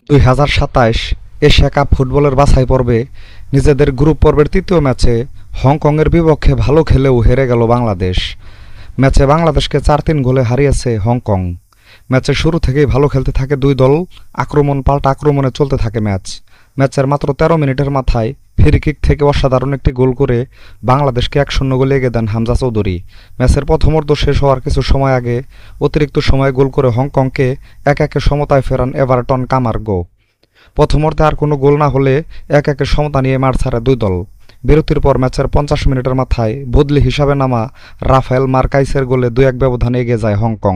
2027 Asia cup ফুটবলের বাছাই পর্বে নিজেদের গ্রুপ পর্বের তৃতীয় ম্যাচে হংকংয়ের বিপক্ষে ভালো খেলেও হেরে গেল বাংলাদেশ। ম্যাচে বাংলাদেশকে 4-3 গোলে হারিয়েছে হংকং। ম্যাচের শুরু থেকেই ভালো খেলতে থাকে দুই দল, আক্রমণ পাল্টা আক্রমণে চলতে থাকে ম্যাচের মাত্র 13 মিনিটের মাথায় ফ্রি কিক থেকে অসাধারণ একটি গোল করে বাংলাদেশকে 1-0 গোলে এগিয়ে দেন হামজা চৌধুরী। ম্যাচের প্রথমার্ধ শেষ হওয়ার কিছু সময় আগে অতিরিক্ত সময়ে গোল করে হংকংকে 1-1 সমতায় ফেরান এভারটন কামার্গো। প্রথমার্ধে আর কোনো গোল না হলে 1-1 সমতা নিয়ে মাঠ ছাড়ে দুই দল। বিরতির পর ম্যাচের 50 মিনিটের মাথায় বদলি হিসাবে নামা রাফায়েল মার্কাইসের গোলে 2-1 ব্যবধানে এগিয়ে যায় হংকং।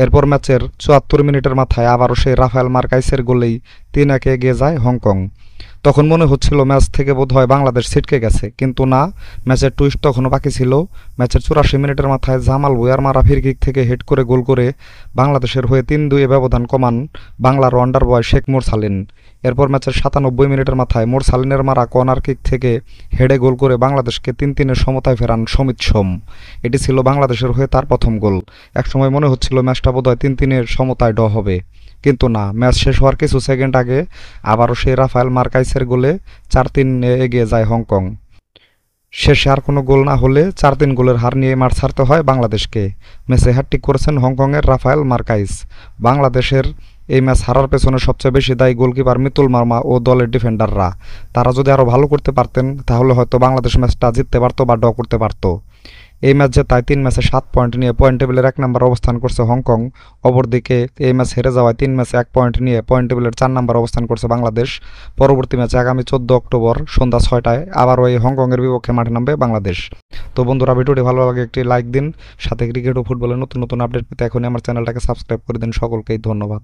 এরপর ম্যাচের 74 মিনিটের মাথায় আবারও সেই রাফায়েল মার্কাইসের গোলেই 3-1 এগিয়ে যায় হংকং। তখন মনে হচ্ছিল ম্যাচ থেকে বোধহয় বাংলাদেশ ছিটকে গেছে, কিন্তু না, ম্যাচের টুইস্ট তখনও বাকি ছিল। ম্যাচের 84 মিনিটের মাথায় জামাল ভুঁইয়ার মারা ফ্রি কিক থেকে হেড করে গোল করে বাংলাদেশের হয়ে 3-2 ব্যবধান কমান বাংলার ওয়ান্ডার বয় শেখ মোরসালিন। এরপর ম্যাচের 97 মিনিটের মাথায় মোরসালিনের মারা কর্নার কিক থেকে হেডে গোল করে বাংলাদেশকে 3-3 সমতায় ফেরান সমিত সোম। এটি ছিল বাংলাদেশের হয়ে তার প্রথম গোল। একসময় মনে হচ্ছিল ম্যাচটা বোধহয় 3-3 সমতায় ড্র হবে, কিন্তু না, ম্যাচ শেষ হওয়ার কিছু সেকেন্ড আগে আবারও সেই রাফায়েল মার্কাইসের গোলে 4-3 এগিয়ে যায় হংকং। শেষে আর কোনো গোল না হলে 4-3 গোলের হার নিয়ে মাঠ ছাড়তে হয় বাংলাদেশকে। ম্যাচে হ্যাটট্রিক করেছেন হংকংয়ের রাফায়েল মার্কাইস। বাংলাদেশের এই ম্যাচ হারার পেছনে সবচেয়ে বেশি দায়ী গোলকিপার মিতুল মার্মা ও দলের ডিফেন্ডাররা। তারা যদি আরও ভালো করতে পারতেন তাহলে হয়তো বাংলাদেশ ম্যাচটা জিততে পারতো বা ড্র করতে পারতো। এই ম্যাচ জেতায় 3 ম্যাচে 7 পয়েন্ট নিয়ে পয়েন্ট টেবিলের 1 নম্বর অবস্থান করছে হংকং। অপরদিকে এই ম্যাচ হেরে যাওয়ায় 3 ম্যাচে 1 পয়েন্ট নিয়ে পয়েন্ট টেবিলের 4 নম্বর অবস্থান করছে বাংলাদেশ। পরবর্তী ম্যাচে আগামী 14 অক্টোবর সন্ধ্যা 6টায় আবারও এই হংকংয়ের বিপক্ষে মাঠে নামবে বাংলাদেশ। তো বন্ধুরা, ভিডিওটি ভালো লাগে একটি লাইক দিন, সাথে ক্রিকেট ও ফুটবলের নতুন নতুন আপডেট পেতে এখনই আমার চ্যানেলটাকে সাবস্ক্রাইব করে দিন। সকলকেই ধন্যবাদ।